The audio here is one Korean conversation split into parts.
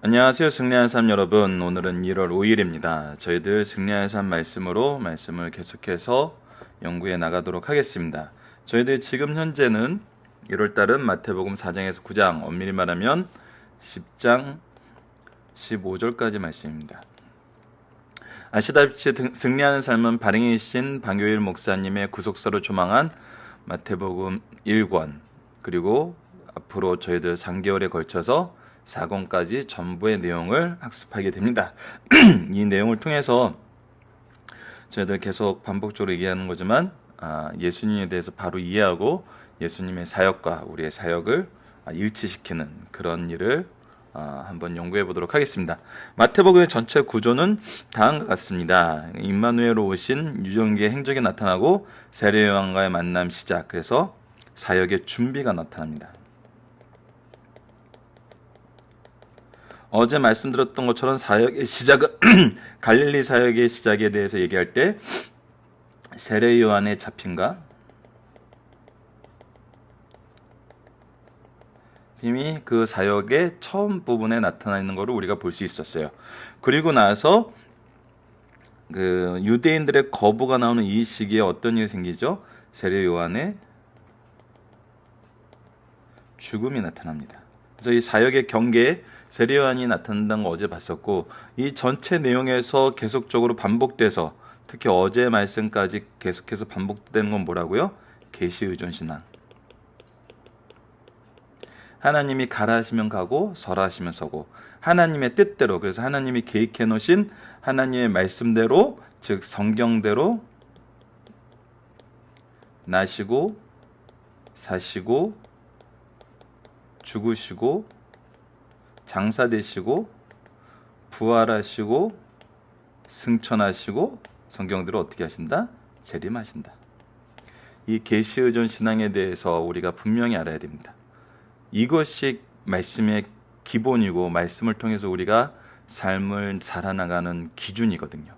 안녕하세요. 승리하는 삶 여러분. 오늘은 1월 5일입니다. 저희들 승리하는 삶 말씀으로 말씀을 계속해서 연구해 나가도록 하겠습니다. 저희들 지금 현재는 1월 달은 마태복음 4장에서 9장, 엄밀히 말하면 10장 15절까지 말씀입니다. 아시다시피 승리하는 삶은 발행이신 방교일 목사님의 구속사로 조망한 마태복음 1권, 그리고 앞으로 저희들 3개월에 걸쳐서 4권까지 전부의 내용을 학습하게 됩니다. 이 내용을 통해서 저희들 계속 반복적으로 얘기하는 거지만 예수님에 대해서 바로 이해하고 예수님의 사역과 우리의 사역을 일치시키는 그런 일을 한번 연구해 보도록 하겠습니다. 마태복음의 전체 구조는 다음과 같습니다. 임마누엘로 오신 유전기의 행적이 나타나고 세례 요한과의 만남 시작, 그래서 사역의 준비가 나타납니다. 어제 말씀드렸던 것처럼 사역의 시작은 갈릴리 사역의 시작에 대해서 얘기할 때 세례 요한의 잡힘과 힘이 그 사역의 처음 부분에 나타나 있는 것을 우리가 볼 수 있었어요. 그리고 나서 그 유대인들의 거부가 나오는 이 시기에 어떤 일이 생기죠? 세례 요한의 죽음이 나타납니다. 그래서 이 사역의 경계에 세례 요한이 나타난다는 거 어제 봤었고, 이 전체 내용에서 계속적으로 반복돼서 특히 어제 말씀까지 계속해서 반복되는 건 뭐라고요? 계시 의존 신앙. 하나님이 가라 하시면 가고 서라 하시면 서고, 하나님의 뜻대로, 그래서 하나님이 계획해 놓으신 하나님의 말씀대로, 즉 성경대로 나시고 사시고 죽으시고 장사되시고 부활하시고 승천하시고 성경대로 어떻게 하신다? 재림하신다. 이 계시 의존 신앙에 대해서 우리가 분명히 알아야 됩니다. 이것이 말씀의 기본이고 말씀을 통해서 우리가 삶을 살아나가는 기준이거든요.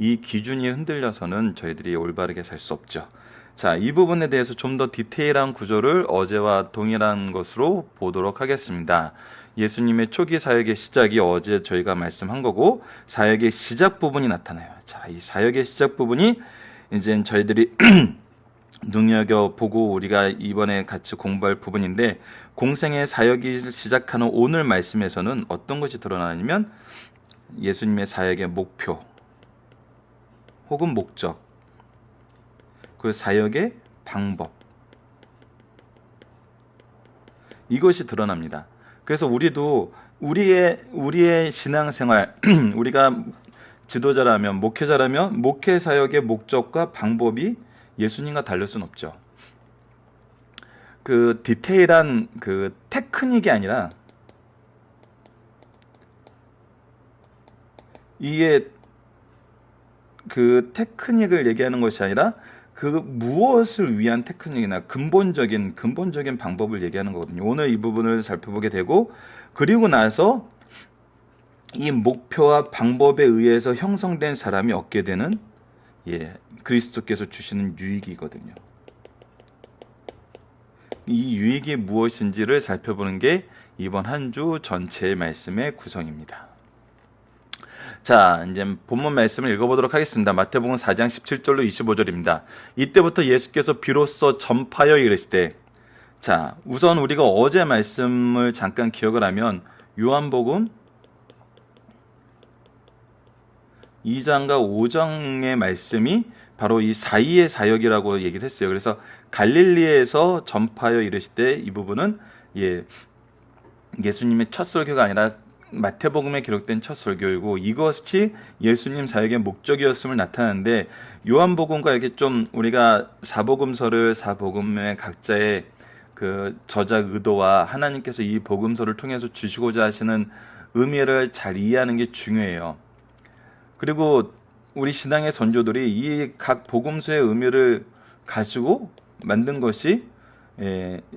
이 기준이 흔들려서는 저희들이 올바르게 살 수 없죠. 자, 이 부분에 대해서 좀 더 디테일한 구조를 어제와 동일한 것으로 보도록 하겠습니다. 예수님의 초기 사역의 시작이 어제 저희가 말씀한 거고, 사역의 시작 부분이 나타나요. 자, 이 사역의 시작 부분이 이제 저희들이 눈여겨보고 우리가 이번에 같이 공부할 부분인데, 공생의 사역이 시작하는 오늘 말씀에서는 어떤 것이 드러나냐면 예수님의 사역의 목표 혹은 목적, 그 사역의 방법, 이것이 드러납니다. 그래서 우리도 우리의 신앙생활 우리가 지도자라면, 목회자라면 목회 사역의 목적과 방법이 예수님과 다를 수는 없죠. 그 디테일한 그 테크닉이 아니라, 이게 그 테크닉을 얘기하는 것이 아니라 그 무엇을 위한 테크닉이나 근본적인 방법을 얘기하는 거거든요. 오늘 이 부분을 살펴보게 되고, 그리고 나서 이 목표와 방법에 의해서 형성된 사람이 얻게 되는 그리스도께서 주시는 유익이거든요. 이 유익이 무엇인지를 살펴보는 게 이번 한 주 전체의 말씀의 구성입니다. 자, 이제 본문 말씀을 읽어보도록 하겠습니다. 마태복음 4장 17절로 25절입니다. 이때부터 예수께서 비로소 전파하여 이르시되, 자, 우선 우리가 어제 말씀을 잠깐 기억을 하면 요한복음 2장과 5장의 말씀이 바로 이 사이의 사역이라고 얘기를 했어요. 그래서 갈릴리에서 전파하여 이르시되, 이 부분은 예수님의 첫 설교가 아니라 마태복음에 기록된 첫 설교이고, 이것이 예수님 사역의 목적이었음을 나타내는데, 요한복음과 이렇게 좀 우리가 사복음의 각자의 그 저작 의도와 하나님께서 이 복음서를 통해서 주시고자 하시는 의미를 잘 이해하는 게 중요해요. 그리고 우리 신앙의 선조들이 이 각 복음서의 의미를 가지고 만든 것이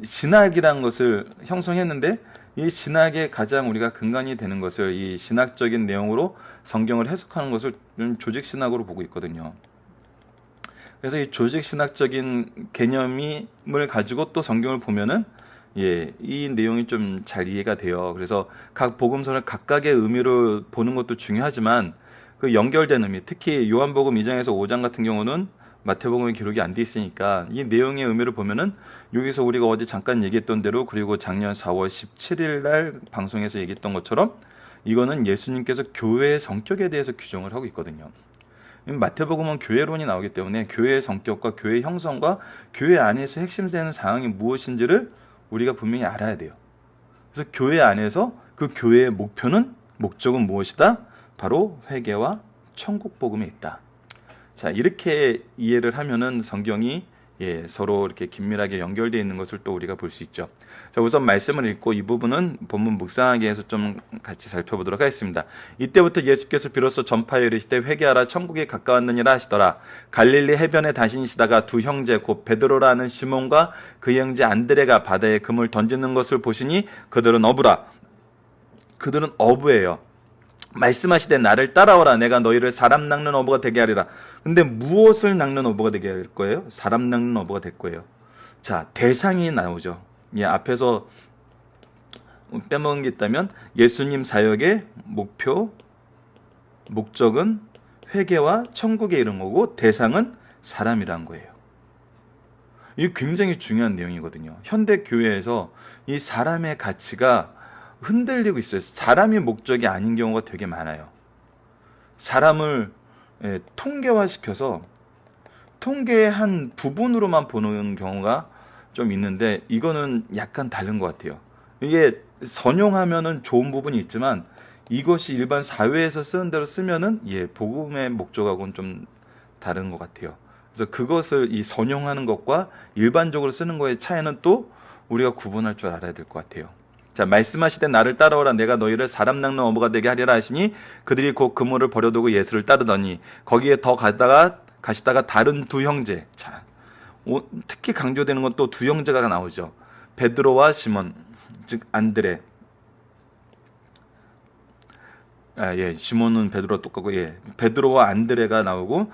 신학이라는 것을 형성했는데, 이 신학의 가장 우리가 근간이 되는 것을, 이 신학적인 내용으로 성경을 해석하는 것을 조직신학으로 보고 있거든요. 그래서 이 조직신학적인 개념을 가지고 또 성경을 보면은 예, 이 내용이 좀 잘 이해가 돼요. 그래서 각 복음서를 각각의 의미로 보는 것도 중요하지만 그 연결된 의미, 특히 요한복음 2장에서 5장 같은 경우는 마태복음의 기록이 안 돼 있으니까 이 내용의 의미를 보면은 여기서 우리가 어제 잠깐 얘기했던 대로, 그리고 작년 4월 17일 날 방송에서 얘기했던 것처럼 이거는 예수님께서 교회의 성격에 대해서 규정을 하고 있거든요. 마태복음은 교회론이 나오기 때문에 교회의 성격과 교회 형성과 교회 안에서 핵심되는 사항이 무엇인지를 우리가 분명히 알아야 돼요. 그래서 교회 안에서 그 교회의 목적은 무엇이다? 바로 회개와 천국 복음에 있다. 자, 이렇게 이해를 하면은 성경이 서로 이렇게 긴밀하게 연결되어 있는 것을 또 우리가 볼 수 있죠. 자, 우선 말씀을 읽고 이 부분은 본문 묵상하기 위해서 좀 같이 살펴보도록 하겠습니다. 이때부터 예수께서 비로소 전파에 이르시되 회개하라 천국이 가까웠느니라 하시더라. 갈릴리 해변에 다니시다가 두 형제 곧 베드로라는 시몬과 그 형제 안드레가 바다에 금을 던지는 것을 보시니 그들은 어부라. 그들은 어부예요. 말씀하시되 나를 따라오라. 내가 너희를 사람 낚는 어부가 되게 하리라. 근데 무엇을 낚는 어부가 되게 할 거예요? 사람 낚는 어부가 될 거예요. 자, 대상이 나오죠. 앞에서 빼먹은 게 있다면 예수님 사역의 목적은 회개와 천국에 이른 거고 대상은 사람이란 거예요. 이게 굉장히 중요한 내용이거든요. 현대 교회에서 이 사람의 가치가 흔들리고 있어요. 사람이 목적이 아닌 경우가 되게 많아요. 사람을 통계화시켜서 통계의 한 부분으로만 보는 경우가 좀 있는데 이거는 약간 다른 것 같아요. 이게 선용하면은 좋은 부분이 있지만 이것이 일반 사회에서 쓰는 대로 쓰면은 복음의 목적하고는 좀 다른 것 같아요. 그래서 그것을 이 선용하는 것과 일반적으로 쓰는 거의 차이는 또 우리가 구분할 줄 알아야 될 것 같아요. 자, 말씀하시되 나를 따라오라. 내가 너희를 사람 낚는 어부가 되게 하리라 하시니 그들이 곧 그물을 버려두고 예수를 따르더니 거기에 더 가시다가 다른 두 형제, 자, 특히 강조되는 건 또 두 형제가 나오죠. 베드로와 시몬, 즉 안드레. 시몬은 베드로와 똑같고, 베드로와 안드레가 나오고,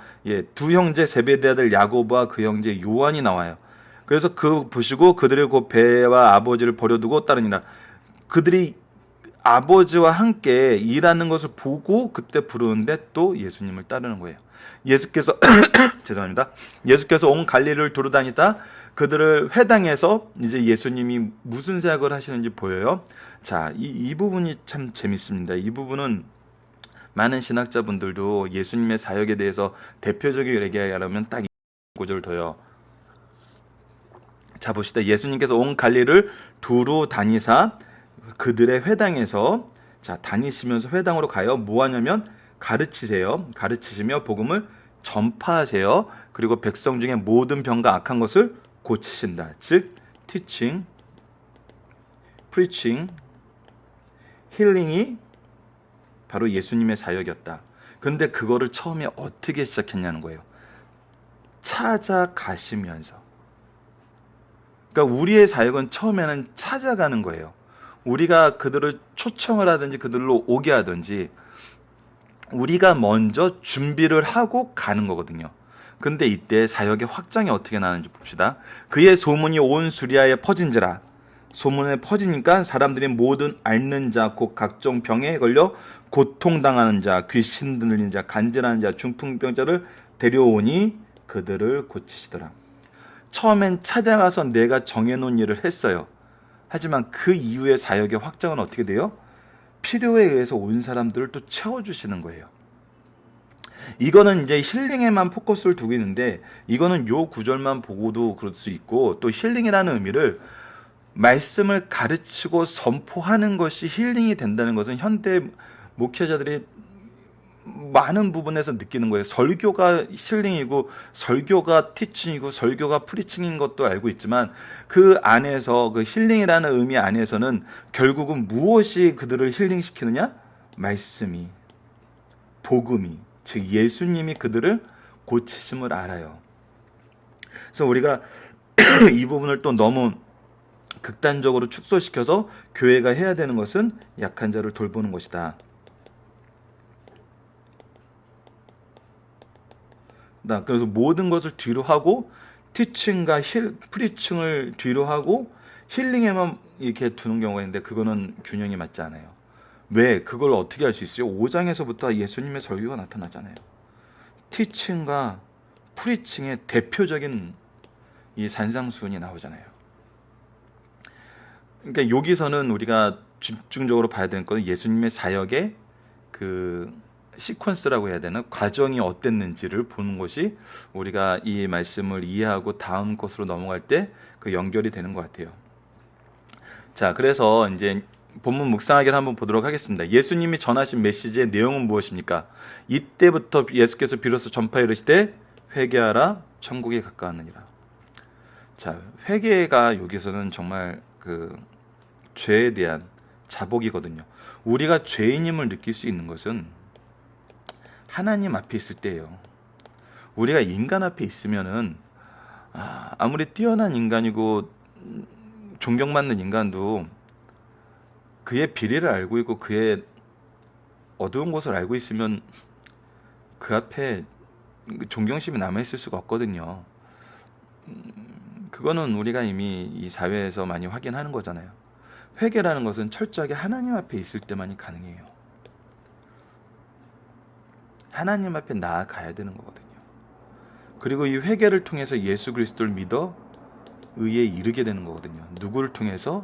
두 형제 세베대 아들 야고보와 그 형제 요한이 나와요. 그래서 그 보시고 그들을 곧 배와 아버지를 버려두고 따르니라. 그들이 아버지와 함께 일하는 것을 보고 그때 부르는데 또 예수님을 따르는 거예요. 예수께서 죄송합니다. 예수께서 온 갈릴리를 두루다니다 그들을 회당에서 이제 예수님이 무슨 사역을 하시는지 보여요. 자, 이 부분이 참 재밌습니다. 이 부분은 많은 신학자분들도 예수님의 사역에 대해서 대표적인 얘기하려면 딱 이 구절을 둬요. 자, 봅시다. 예수님께서 온 갈릴리를 두루 다니사 그들의 회당에서, 자, 다니시면서 회당으로 가요. 뭐 하냐면 가르치세요. 가르치시며 복음을 전파하세요. 그리고 백성 중에 모든 병과 악한 것을 고치신다. 즉 teaching, preaching, healing이 바로 예수님의 사역이었다. 근데 그거를 처음에 어떻게 시작했냐는 거예요. 찾아가시면서. 그러니까 우리의 사역은 처음에는 찾아가는 거예요. 우리가 그들을 초청을 하든지 그들로 오게 하든지 우리가 먼저 준비를 하고 가는 거거든요. 근데 이때 사역의 확장이 어떻게 나는지 봅시다. 그의 소문이 온 수리아에 퍼진지라. 소문에 퍼지니까 사람들이 모든 앓는 자, 곧 각종 병에 걸려 고통당하는 자, 귀신 들린 자, 간질하는 자, 중풍병자를 데려오니 그들을 고치시더라. 처음엔 찾아가서 내가 정해놓은 일을 했어요. 하지만 그 이후의 사역의 확장은 어떻게 돼요? 필요에 의해서 온 사람들을 또 채워주시는 거예요. 이거는 이제 힐링에만 포커스를 두고 있는데 이거는 요 구절만 보고도 그럴 수 있고, 또 힐링이라는 의미를 말씀을 가르치고 선포하는 것이 힐링이 된다는 것은 현대 목회자들이 많은 부분에서 느끼는 거예요. 설교가 힐링이고 설교가 티칭이고 설교가 프리칭인 것도 알고 있지만 그 안에서 그 힐링이라는 의미 안에서는 결국은 무엇이 그들을 힐링시키느냐? 말씀이, 복음이, 즉 예수님이 그들을 고치심을 알아요. 그래서 우리가 이 부분을 또 너무 극단적으로 축소시켜서 교회가 해야 되는 것은 약한 자를 돌보는 것이다. 그래서 모든 것을 뒤로 하고 티칭과 프리칭을 뒤로 하고 힐링에만 이렇게 두는 경우가 있는데 그거는 균형이 맞지 않아요. 왜? 그걸 어떻게 할 수 있어요? 5장에서부터 예수님의 설교가 나타나잖아요. 티칭과 프리칭의 대표적인 이 산상수훈이 나오잖아요. 그러니까 여기서는 우리가 집중적으로 봐야 되는 것은 예수님의 사역의 그 시퀀스라고 해야 되나? 과정이 어땠는지를 보는 것이 우리가 이 말씀을 이해하고 다음 것으로 넘어갈 때 그 연결이 되는 것 같아요. 자, 그래서 이제 본문 묵상하기를 한번 보도록 하겠습니다. 예수님이 전하신 메시지의 내용은 무엇입니까? 이때부터 예수께서 비로소 전파에 이르시되 회개하라 천국이 가까웠느니라. 자, 회개가 여기서는 정말 그 죄에 대한 자복이거든요. 우리가 죄인임을 느낄 수 있는 것은 하나님 앞에 있을 때예요. 우리가 인간 앞에 있으면은 아무리 뛰어난 인간이고 존경받는 인간도 그의 비리를 알고 있고 그의 어두운 것을 알고 있으면 그 앞에 존경심이 남아있을 수가 없거든요. 그거는 우리가 이미 이 사회에서 많이 확인하는 거잖아요. 회개라는 것은 철저하게 하나님 앞에 있을 때만이 가능해요. 하나님 앞에 나아가야 되는 거거든요. 그리고 이 회개를 통해서 예수 그리스도를 믿어 의에 이르게 되는 거거든요. 누구를 통해서?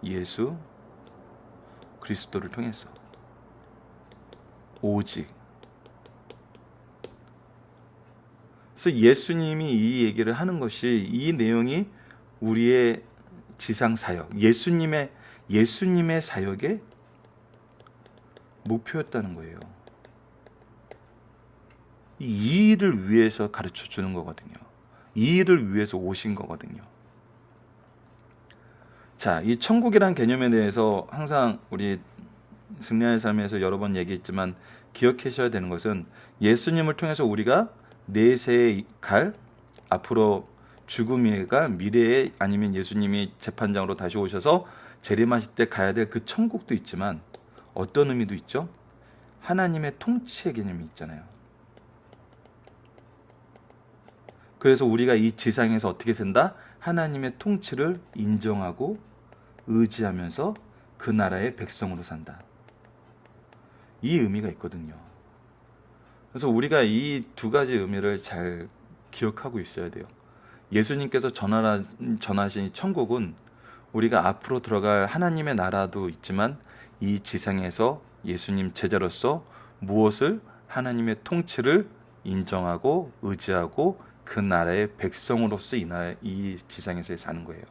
예수 그리스도를 통해서. 오직. 그래서 예수님이 이 얘기를 하는 것이 이 내용이 우리의 지상 사역, 예수님의 사역의 목표였다는 거예요. 이 일을 위해서 가르쳐 주는 거거든요. 이 일을 위해서 오신 거거든요. 자, 이 천국이란 개념에 대해서 항상 우리 승리하는 삶에서 여러 번 얘기했지만 기억하셔야 되는 것은 예수님을 통해서 우리가 내세에 갈, 앞으로 죽음에 갈 미래에, 아니면 예수님이 재판장으로 다시 오셔서 재림하실 때 가야 될 그 천국도 있지만 어떤 의미도 있죠? 하나님의 통치의 개념이 있잖아요. 그래서 우리가 이 지상에서 어떻게 된다? 하나님의 통치를 인정하고 의지하면서 그 나라의 백성으로 산다. 이 의미가 있거든요. 그래서 우리가 이 두 가지 의미를 잘 기억하고 있어야 돼요. 예수님께서 전하신 천국은 우리가 앞으로 들어갈 하나님의 나라도 있지만 이 지상에서 예수님 제자로서 무엇을? 하나님의 통치를 인정하고 의지하고 그 나라의 백성으로서 이 지상에서 사는 거예요.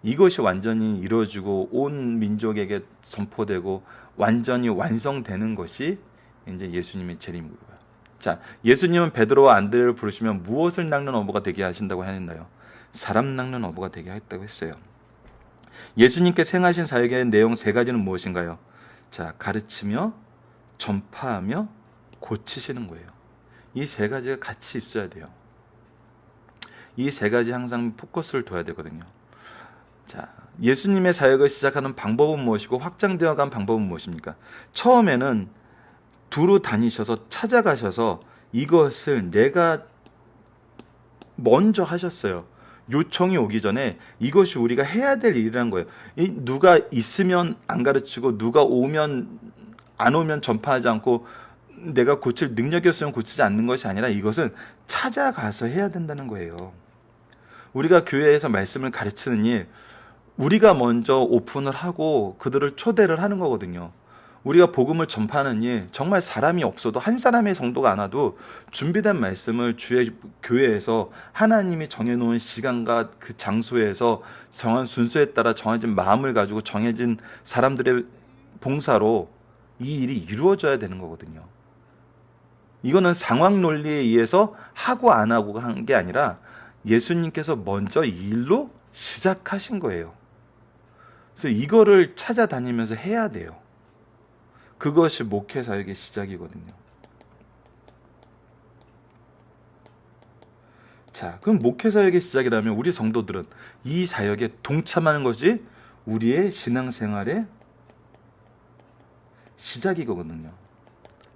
이것이 완전히 이루어지고 온 민족에게 선포되고 완전히 완성되는 것이 이제 예수님의 재림이고요. 자, 예수님은 베드로와 안드레를 부르시면 무엇을 낚는 어부가 되게 하신다고 했나요? 사람 낚는 어부가 되게 했다고 했어요. 예수님께서 행하신 사역의 내용 세 가지는 무엇인가요? 자, 가르치며 전파하며 고치시는 거예요. 이 세 가지가 같이 있어야 돼요. 이 세 가지 항상 포커스를 둬야 되거든요. 자, 예수님의 사역을 시작하는 방법은 무엇이고 확장되어 간 방법은 무엇입니까? 처음에는 두루 다니셔서 찾아가셔서 이것을 내가 먼저 하셨어요. 요청이 오기 전에 이것이 우리가 해야 될 일이라는 거예요. 누가 있으면 안 가르치고 누가 오면 안 오면 전파하지 않고 내가 고칠 능력이 없으면 고치지 않는 것이 아니라 이것은 찾아가서 해야 된다는 거예요. 우리가 교회에서 말씀을 가르치는 일, 우리가 먼저 오픈을 하고 그들을 초대를 하는 거거든요. 우리가 복음을 전파하는 일, 정말 사람이 없어도 한 사람의 성도가 안 와도 준비된 말씀을 주의 교회에서 하나님이 정해놓은 시간과 그 장소에서 정한 순서에 따라 정해진 마음을 가지고 정해진 사람들의 봉사로 이 일이 이루어져야 되는 거거든요. 이거는 상황 논리에 의해서 하고 안 하고 한 게 아니라 예수님께서 먼저 이 일로 시작하신 거예요. 그래서 이거를 찾아다니면서 해야 돼요. 그것이 목회 사역의 시작이거든요. 자, 그럼 목회 사역의 시작이라면 우리 성도들은 이 사역에 동참하는 것이 우리의 신앙생활의 시작이거든요.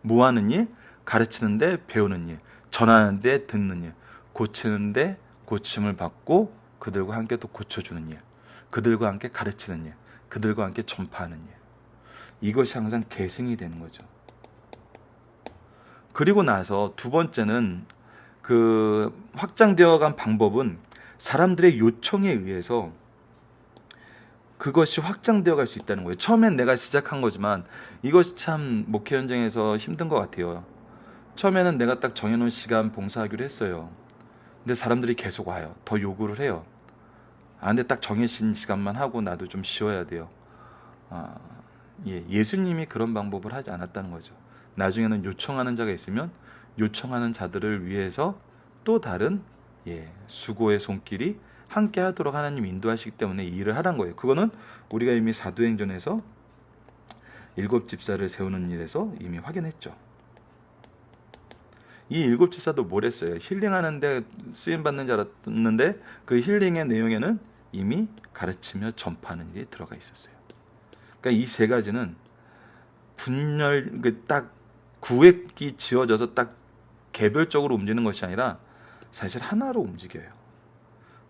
뭐 하는 일? 가르치는데 배우는 일, 전하는데 듣는 일, 고치는데 고침을 받고 그들과 함께 또 고쳐주는 일. 그들과 함께 가르치는 일, 그들과 함께 전파하는 일. 이것이 항상 계승이 되는 거죠. 그리고 나서 두 번째는 그 확장되어 간 방법은 사람들의 요청에 의해서 그것이 확장되어 갈 수 있다는 거예요. 처음엔 내가 시작한 거지만 이것이 참 목회 현장에서 힘든 것 같아요. 처음에는 내가 딱 정해놓은 시간 봉사하기로 했어요. 근데 사람들이 계속 와요. 더 요구를 해요. 근데 딱 정해진 시간만 하고 나도 좀 쉬어야 돼요. 예수님이 그런 방법을 하지 않았다는 거죠. 나중에는 요청하는 자가 있으면 요청하는 자들을 위해서 또 다른 수고의 손길이 함께 하도록 하나님 인도하시기 때문에 이 일을 하란 거예요. 그거는 우리가 이미 사도행전에서 7 집사를 세우는 일에서 이미 확인했죠. 이 7 집사도 뭘 했어요? 힐링하는데 쓰임받는 줄 알았는데 그 힐링의 내용에는 이미 가르치며 전파하는 일이 들어가 있었어요. 그러니까 이 세 가지는 분열, 딱 구획이 지어져서 딱 개별적으로 움직이는 것이 아니라 사실 하나로 움직여요.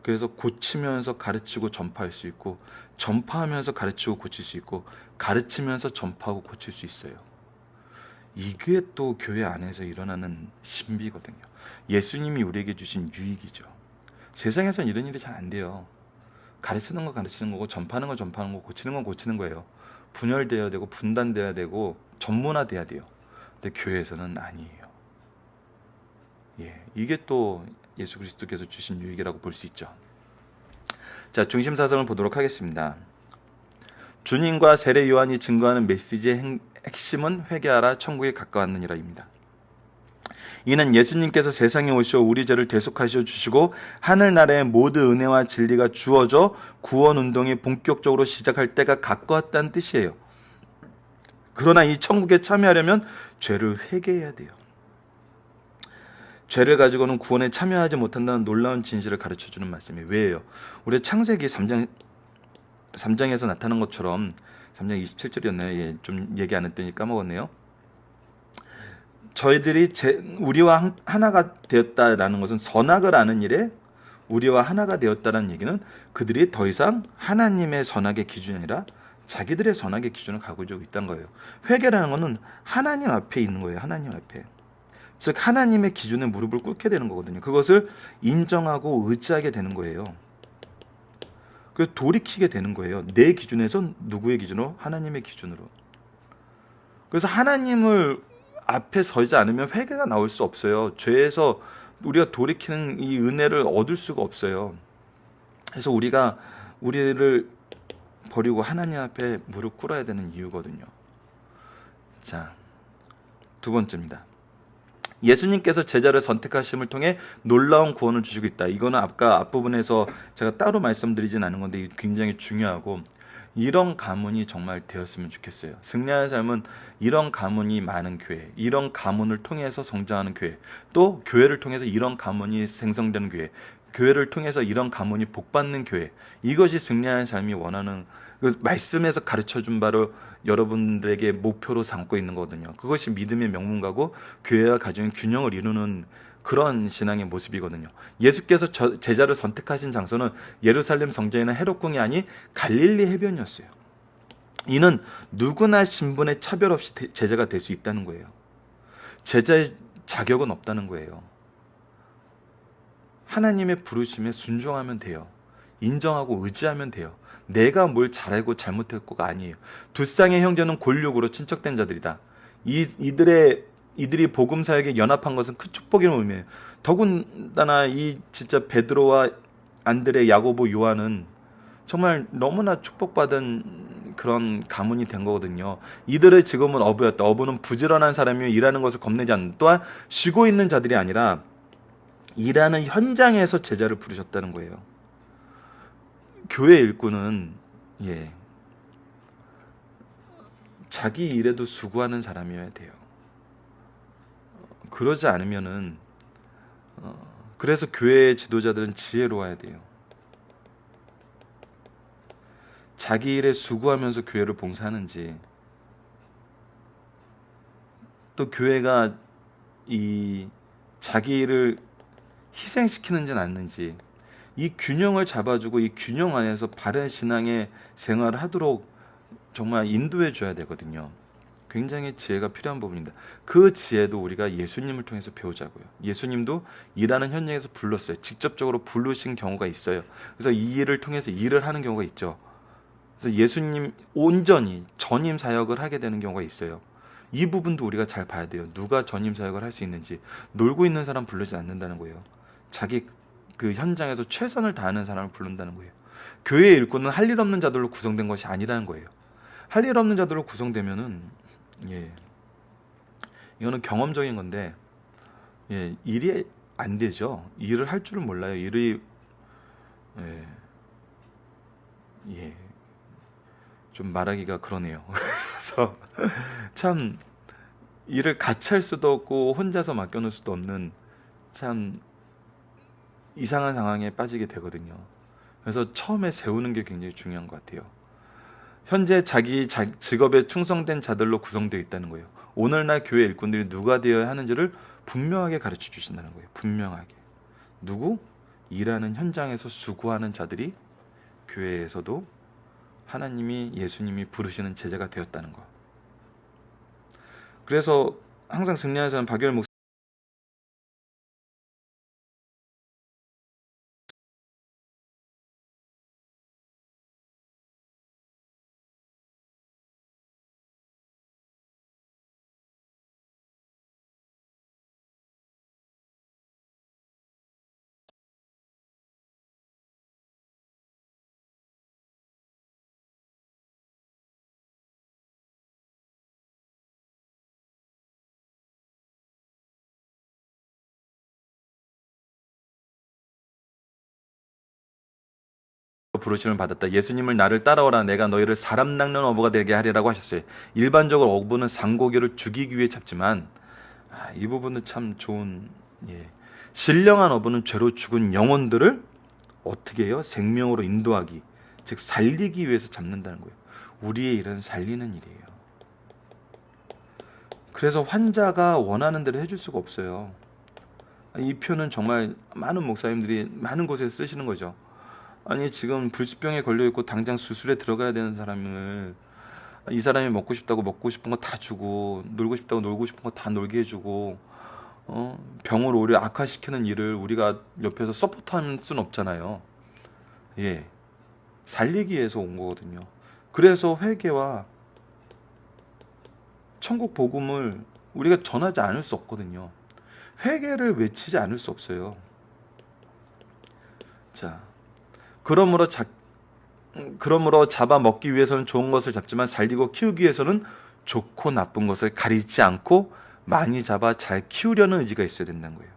그래서 고치면서 가르치고 전파할 수 있고, 전파하면서 가르치고 고칠 수 있고, 가르치면서 전파하고 고칠 수 있어요. 이게 또 교회 안에서 일어나는 신비거든요. 예수님이 우리에게 주신 유익이죠. 세상에서는 이런 일이 잘 안 돼요. 가르치는 거 가르치는 거고, 전파하는 거 전파하는 거고, 고치는 건 고치는 거예요. 분열되어야 되고, 분단되어야 되고, 전문화돼야 돼요. 근데 교회에서는 아니에요. 이게 또 예수 그리스도께서 주신 유익이라고 볼 수 있죠. 자, 중심 사상을 보도록 하겠습니다. 주님과 세례 요한이 증거하는 메시지의 핵심은 회개하라 천국에 가까웠느니라입니다. 이는 예수님께서 세상에 오시어 우리 죄를 대속하시어 주시고 하늘나라의 모든 은혜와 진리가 주어져 구원 운동이 본격적으로 시작할 때가 가까웠다는 뜻이에요. 그러나 이 천국에 참여하려면 죄를 회개해야 돼요. 죄를 가지고는 구원에 참여하지 못한다는 놀라운 진실을 가르쳐주는 말씀이에요. 왜요? 우리 창세기 3장에서 나타난 것처럼 3장 27절이었나요? 좀 얘기 안 했더니 까먹었네요. 저희들이 우리와 하나가 되었다라는 것은 선악을 아는 일에 우리와 하나가 되었다는 얘기는 그들이 더 이상 하나님의 선악의 기준이 아니라 자기들의 선악의 기준을 가지고 있다는 거예요. 회개라는 것은 하나님 앞에 있는 거예요. 하나님 앞에. 즉 하나님의 기준에 무릎을 꿇게 되는 거거든요. 그것을 인정하고 의지하게 되는 거예요. 그래서 돌이키게 되는 거예요. 내 기준에서 누구의 기준으로? 하나님의 기준으로. 그래서 하나님을 앞에 서지 않으면 회개가 나올 수 없어요. 죄에서 우리가 돌이키는 이 은혜를 얻을 수가 없어요. 그래서 우리가 우리를 버리고 하나님 앞에 무릎 꿇어야 되는 이유거든요. 자, 두 번째입니다. 예수님께서 제자를 선택하심을 통해 놀라운 구원을 주시고 있다. 이거는 아까 앞부분에서 제가 따로 말씀드리진 않은 건데 굉장히 중요하고 이런 가문이 정말 되었으면 좋겠어요. 승리하는 삶은 이런 가문이 많은 교회, 이런 가문을 통해서 성장하는 교회, 또 교회를 통해서 이런 가문이 생성되는 교회, 교회를 통해서 이런 가문이 복받는 교회, 이것이 승리하는 삶이 원하는 그 말씀에서 가르쳐준 바로 여러분들에게 목표로 삼고 있는 거거든요. 그것이 믿음의 명문가고 교회와 가정의 균형을 이루는 그런 신앙의 모습이거든요. 예수께서 제자를 선택하신 장소는 예루살렘 성전이나 헤롯궁이 아닌 갈릴리 해변이었어요. 이는 누구나 신분의 차별 없이 제자가 될 수 있다는 거예요. 제자의 자격은 없다는 거예요. 하나님의 부르심에 순종하면 돼요. 인정하고 의지하면 돼요. 내가 뭘 잘하고 잘못했고가 아니에요. 두 쌍의 형제는 골육으로 친척된 자들이다. 이들이 복음 사역에 연합한 것은 큰 축복의 의미예요. 더군다나 이 진짜 베드로와 안드레, 야고보, 요한은 정말 너무나 축복받은 그런 가문이 된 거거든요. 이들의 직업은 어부였다. 어부는 부지런한 사람이며 일하는 것을 겁내지 않는, 또한 쉬고 있는 자들이 아니라 일하는 현장에서 제자를 부르셨다는 거예요. 교회 일꾼은 자기 일에도 수고하는 사람이어야 돼요. 그러지 않으면은 그래서 교회 지도자들은 지혜로워야 돼요. 자기 일에 수고하면서 교회를 봉사하는지, 또 교회가 이 자기 일을 희생시키는지는 않는지, 이 균형을 잡아주고 이 균형 안에서 바른 신앙의 생활을 하도록 정말 인도해 줘야 되거든요. 굉장히 지혜가 필요한 부분입니다. 그 지혜도 우리가 예수님을 통해서 배우자고요. 예수님도 일하는 현장에서 불렀어요. 직접적으로 부르신 경우가 있어요. 그래서 이 일을 통해서 일을 하는 경우가 있죠. 그래서 예수님 온전히 전임 사역을 하게 되는 경우가 있어요. 이 부분도 우리가 잘 봐야 돼요. 누가 전임 사역을 할 수 있는지. 놀고 있는 사람 부르지 않는다는 거예요. 자기 그 현장에서 최선을 다하는 사람을 부른다는 거예요. 교회의 일꾼은 할 일 없는 자들로 구성된 것이 아니라는 거예요. 할 일 없는 자들로 구성되면은 이거는 경험적인 건데 일이 안 되죠. 일을 할 줄을 몰라요. 일이 좀 말하기가 그러네요. 그래서 참 일을 같이 할 수도 없고 혼자서 맡겨놓을 수도 없는 참 이상한 상황에 빠지게 되거든요. 그래서 처음에 세우는 게 굉장히 중요한 것 같아요. 현재 자기 직업에 충성된 자들로 구성되어 있다는 거예요. 오늘날 교회 일꾼들이 누가 되어야 하는지를 분명하게 가르쳐 주신다는 거예요. 분명하게. 누구? 일하는 현장에서 수고하는 자들이 교회에서도 하나님이 예수님이 부르시는 제자가 되었다는 거. 그래서 항상 승리하는 박열 목사 부르심을 받았다. 예수님을 나를 따라오라. 내가 너희를 사람 낚는 어부가 되게 하리라고 하셨어요. 일반적으로 어부는 상고기를 죽이기 위해 잡지만 이 부분은 참 좋은 신령한 어부는 죄로 죽은 영혼들을 어떻게 해요? 생명으로 인도하기, 즉 살리기 위해서 잡는다는 거예요. 우리의 일은 살리는 일이에요. 그래서 환자가 원하는 대로 해줄 수가 없어요. 이 표는 정말 많은 목사님들이 많은 곳에 쓰시는 거죠. 아니 지금 불치병에 걸려있고 당장 수술에 들어가야 되는 사람을 이 사람이 먹고 싶다고 먹고 싶은 거 다 주고 놀고 싶다고 놀고 싶은 거 다 놀게 해주고 병을 오히려 악화시키는 일을 우리가 옆에서 서포트할 수는 없잖아요. 살리기 위해서 온 거거든요. 그래서 회개와 천국 복음을 우리가 전하지 않을 수 없거든요. 회개를 외치지 않을 수 없어요. 자, 그러므로 잡아 먹기 위해서는 좋은 것을 잡지만 살리고 키우기 위해서는 좋고 나쁜 것을 가리지 않고 많이 잡아 잘 키우려는 의지가 있어야 된다는 거예요.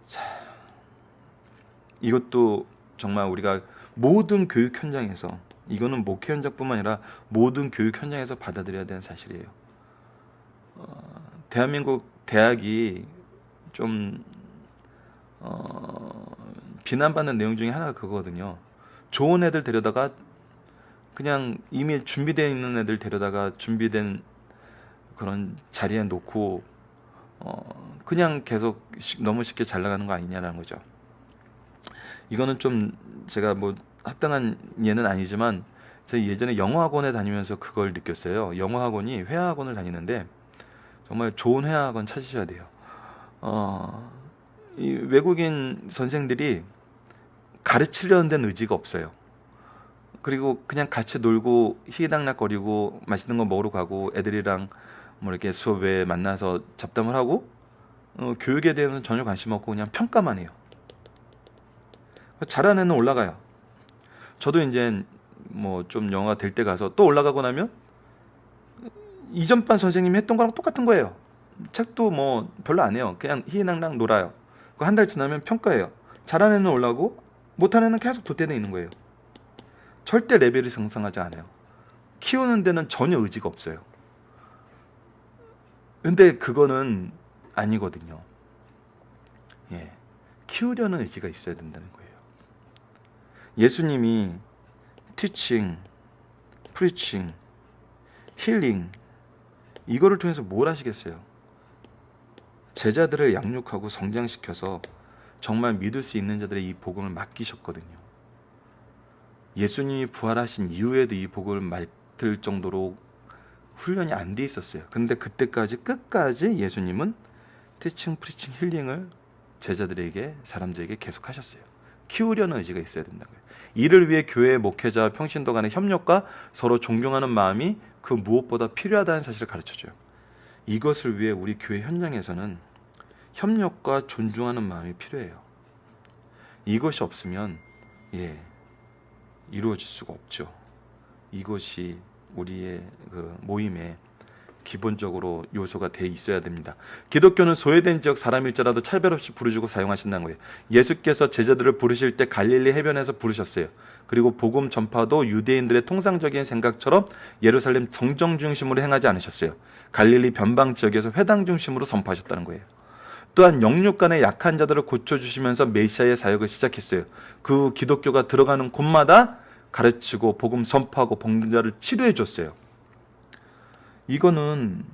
자, 이것도 정말 우리가 모든 교육 현장에서, 이거는 목회 현장뿐만 아니라 모든 교육 현장에서 받아들여야 되는 사실이에요. 대한민국 대학이 좀 비난받는 내용 중에 하나가 그거거든요. 좋은 애들 데려다가 그냥 이미 준비되어 있는 애들 데려다가 준비된 그런 자리에 놓고 그냥 계속 너무 쉽게 잘 나가는 거 아니냐라는 거죠. 이거는 좀 제가 뭐 합당한 예는 아니지만 제가 예전에 영어학원에 다니면서 그걸 느꼈어요. 영어학원이 회화학원을 다니는데 정말 좋은 회화학원 찾으셔야 돼요. 이 외국인 선생들이 가르치려는 데는 의지가 없어요. 그리고 그냥 같이 놀고 희당락거리고 맛있는 거 먹으러 가고 애들이랑 뭐 이렇게 수업에 만나서 잡담을 하고 교육에 대해서는 전혀 관심 없고 그냥 평가만 해요. 잘하는 애는 올라가요. 저도 이제 뭐 좀 영어가 될 때 가서 또 올라가고 나면 이전 반 선생님이 했던 거랑 똑같은 거예요. 책도 뭐 별로 안 해요. 그냥 희희낙낙 놀아요. 한 달 지나면 평가해요. 잘하는 애는 올라가고 못하는 애는 계속 돛대에 있는 거예요. 절대 레벨이 상승하지 않아요. 키우는 데는 전혀 의지가 없어요. 근데 그거는 아니거든요. 키우려는 의지가 있어야 된다는 거예요. 예수님이 티칭, 프리칭, 힐링 이거를 통해서 뭘 하시겠어요? 제자들을 양육하고 성장시켜서 정말 믿을 수 있는 자들의 이 복음을 맡기셨거든요. 예수님이 부활하신 이후에도 이 복음을 맡을 정도로 훈련이 안 돼 있었어요. 근데 그때까지 끝까지 예수님은 티칭, 프리칭, 힐링을 제자들에게, 사람들에게 계속 하셨어요. 키우려는 의지가 있어야 된다고요. 이를 위해 교회 목회자와 평신도 간의 협력과 서로 존경하는 마음이 그 무엇보다 필요하다는 사실을 가르쳐줘요. 이것을 위해 우리 교회 현장에서는 협력과 존중하는 마음이 필요해요. 이것이 없으면 이루어질 수가 없죠. 이것이 우리의 그 모임에 기본적으로 요소가 돼 있어야 됩니다. 기독교는 소외된 지역 사람일지라도 차별 없이 부르시고 사용하신다는 거예요. 예수께서 제자들을 부르실 때 갈릴리 해변에서 부르셨어요. 그리고 복음 전파도 유대인들의 통상적인 생각처럼 예루살렘 성정 중심으로 행하지 않으셨어요. 갈릴리 변방 지역에서 회당 중심으로 선포하셨다는 거예요. 또한 영육간의 약한 자들을 고쳐주시면서 메시아의 사역을 시작했어요. 그 기독교가 들어가는 곳마다 가르치고 복음 선포하고 병든 자를 치료해 줬어요. 이거는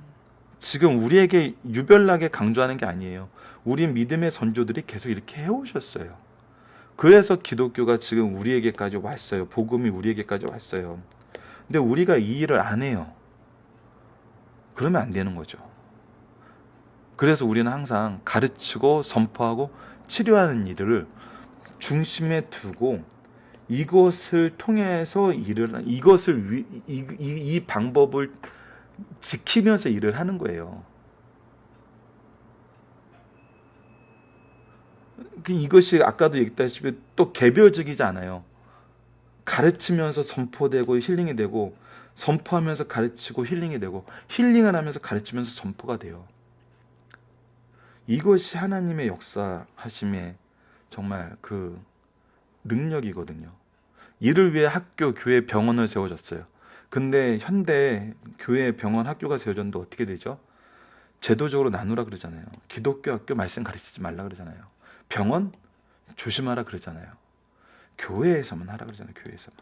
지금 우리에게 유별나게 강조하는 게 아니에요. 우리 믿음의 선조들이 계속 이렇게 해오셨어요. 그래서 기독교가 지금 우리에게까지 왔어요. 복음이 우리에게까지 왔어요. 근데 우리가 이 일을 안 해요. 그러면 안 되는 거죠. 그래서 우리는 항상 가르치고 선포하고 치료하는 일을 중심에 두고 이것을 통해서 이 방법을 지키면서 일을 하는 거예요. 이것이 아까도 얘기했다시피 또 개별적이지 않아요. 가르치면서 선포되고 힐링이 되고, 선포하면서 가르치고 힐링이 되고, 힐링을 하면서 가르치면서 선포가 돼요. 이것이 하나님의 역사하심의 정말 그 능력이거든요. 이를 위해 학교, 교회, 병원을 세워졌어요. 근데 현대 교회, 병원, 학교가 세워졌는데 어떻게 되죠? 제도적으로 나누라 그러잖아요. 기독교 학교 말씀 가르치지 말라 그러잖아요. 병원 조심하라 그러잖아요. 교회에서만 하라 그러잖아요. 교회에서만.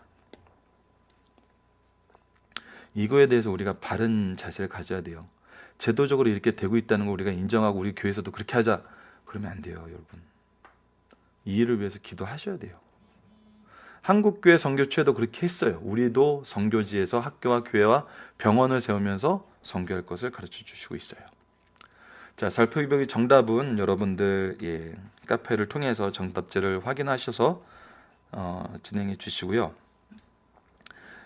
이거에 대해서 우리가 바른 자세를 가져야 돼요. 제도적으로 이렇게 되고 있다는 거 우리가 인정하고 우리 교회에서도 그렇게 하자. 그러면 안 돼요, 여러분. 이 일을 위해서 기도하셔야 돼요. 한국교회 선교초에도 그렇게 했어요. 우리도 선교지에서 학교와 교회와 병원을 세우면서 선교할 것을 가르쳐 주시고 있어요. 자, 살펴보기 정답은 여러분들 카페를 통해서 정답지를 확인하셔서 진행해 주시고요.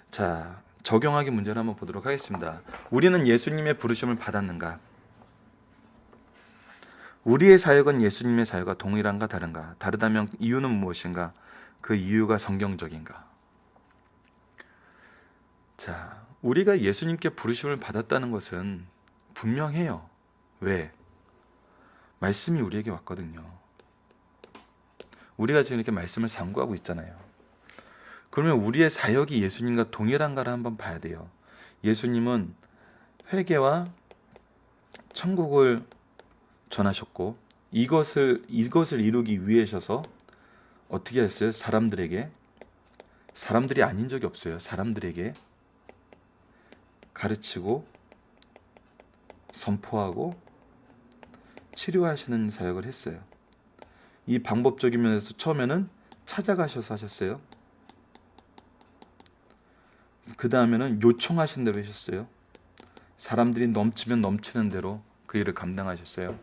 자, 적용하기 문제를 한번 보도록 하겠습니다. 우리는 예수님의 부르심을 받았는가? 우리의 사역은 예수님의 사역과 동일한가 다른가? 다르다면 이유는 무엇인가? 그 이유가 성경적인가? 자, 우리가 예수님께 부르심을 받았다는 것은 분명해요. 왜? 말씀이 우리에게 왔거든요. 우리가 지금 이렇게 말씀을 상고하고 있잖아요. 그러면 우리의 사역이 예수님과 동일한가를 한번 봐야 돼요. 예수님은 회개와 천국을 전하셨고 이것을 이루기 위해셔서 어떻게 했어요? 사람들이 아닌 적이 없어요. 사람들에게 가르치고 선포하고 치료하시는 사역을 했어요. 이 방법적인 면에서 처음에는 찾아가셔서 하셨어요. 그 다음에는 요청하신 대로 하셨어요. 사람들이 넘치면 넘치는 대로 그 일을 감당하셨어요.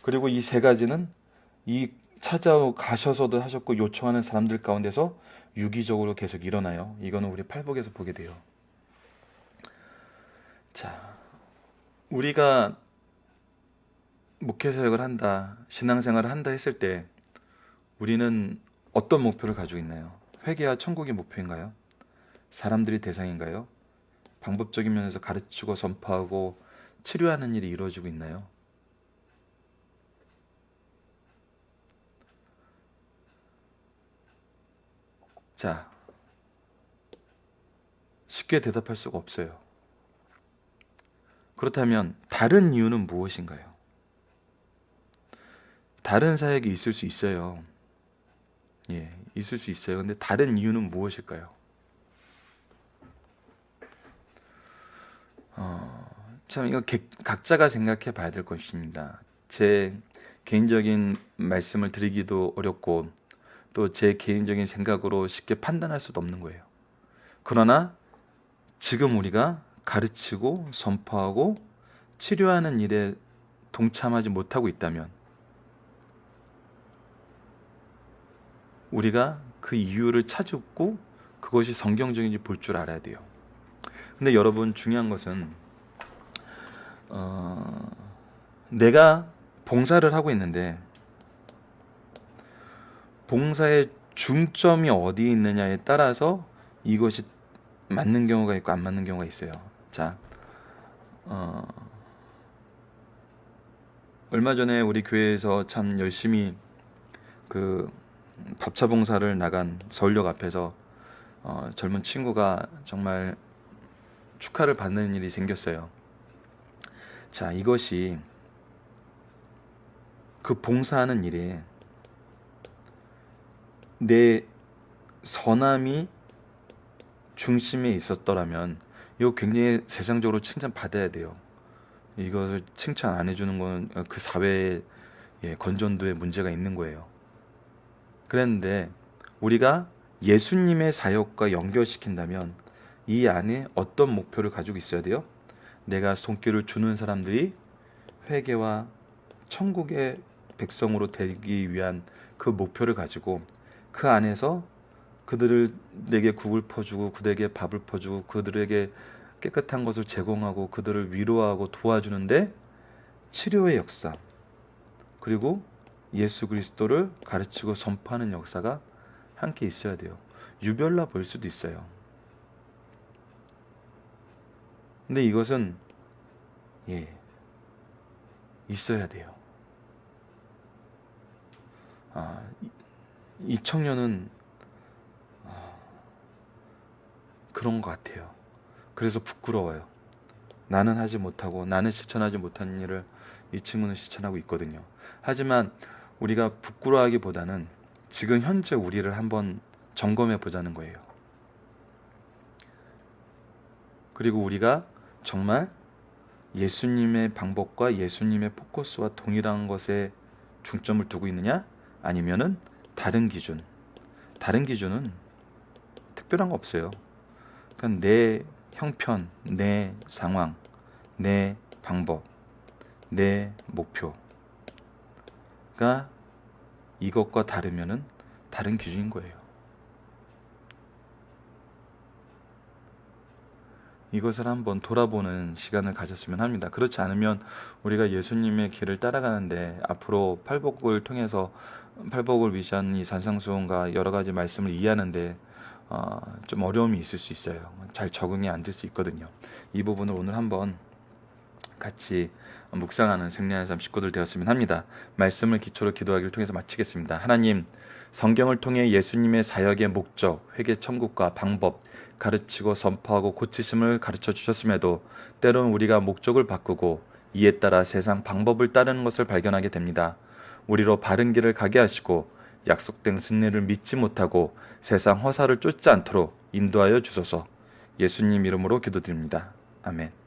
그리고 이 세 가지는 이 찾아가셔서도 하셨고 요청하는 사람들 가운데서 유기적으로 계속 일어나요. 이거는 우리 팔복에서 보게 돼요. 자, 우리가 목회사역을 한다, 신앙생활을 한다 했을 때 우리는 어떤 목표를 가지고 있나요? 회개와 천국이 목표인가요? 사람들이 대상인가요? 방법적인 면에서 가르치고 선포하고 치료하는 일이 이루어지고 있나요? 자, 쉽게 대답할 수가 없어요. 그렇다면 다른 이유는 무엇인가요? 다른 사역이 있을 수 있어요. 있을 수 있어요. 근데 다른 이유는 무엇일까요? 참 이거 각자가 생각해 봐야 될 것입니다. 제 개인적인 말씀을 드리기도 어렵고 또 제 개인적인 생각으로 쉽게 판단할 수도 없는 거예요. 그러나 지금 우리가 가르치고 선포하고 치료하는 일에 동참하지 못하고 있다면 우리가 그 이유를 찾고 그것이 성경적인지 볼 줄 알아야 돼요. 근데 여러분, 중요한 것은 내가 봉사를 하고 있는데 봉사의 중점이 어디에 있느냐에 따라서 이것이 맞는 경우가 있고 안 맞는 경우가 있어요. 자, 얼마 전에 우리 교회에서 참 열심히 그 밥차 봉사를 나간 서울역 앞에서 젊은 친구가 정말 축하를 받는 일이 생겼어요. 자, 이것이 그 봉사하는 일에 내 선함이 중심에 있었더라면 이거 굉장히 세상적으로 칭찬받아야 돼요. 이것을 칭찬 안 해주는 건 그 사회의 건전도에 문제가 있는 거예요. 그랬는데 우리가 예수님의 사역과 연결시킨다면 이 안에 어떤 목표를 가지고 있어야 돼요? 내가 손길을 주는 사람들이 회개와 천국의 백성으로 되기 위한 그 목표를 가지고 그 안에서 그들을 내게 국을 퍼주고 그들에게 밥을 퍼주고 그들에게 깨끗한 것을 제공하고 그들을 위로하고 도와주는데 치료의 역사 그리고 예수 그리스도를 가르치고 선포하는 역사가 함께 있어야 돼요. 유별나 보일 수도 있어요. 근데 이것은 있어야 돼요. 이 청년은 그런 것 같아요. 그래서 부끄러워요. 나는 하지 못하고 나는 실천하지 못한 일을 이 친구는 실천하고 있거든요. 하지만 우리가 부끄러워하기보다는 지금 현재 우리를 한번 점검해 보자는 거예요. 그리고 우리가 정말 예수님의 방법과 예수님의 포커스와 동일한 것에 중점을 두고 있느냐? 아니면은 다른 기준은 특별한 거 없어요. 그러니까 내 형편, 내 상황, 내 방법, 내 목표가 이것과 다르면은 다른 기준인 거예요. 이것을 한번 돌아보는 시간을 가졌으면 합니다. 그렇지 않으면 우리가 예수님의 길을 따라가는데 앞으로 팔복을 통해서 팔복을 위시한 이 산상수훈과 여러 가지 말씀을 이해하는데 좀 어려움이 있을 수 있어요. 잘 적응이 안 될 수 있거든요. 이 부분을 오늘 한번 같이 묵상하는 생명의 삶 식구들 되었으면 합니다. 말씀을 기초로 기도하기를 통해서 마치겠습니다. 하나님, 성경을 통해 예수님의 사역의 목적, 회개 천국과 방법, 가르치고 선포하고 고치심을 가르쳐 주셨음에도 때로는 우리가 목적을 바꾸고 이에 따라 세상 방법을 따르는 것을 발견하게 됩니다. 우리로 바른 길을 가게 하시고 약속된 승리를 믿지 못하고 세상 허사를 쫓지 않도록 인도하여 주소서. 예수님 이름으로 기도드립니다. 아멘.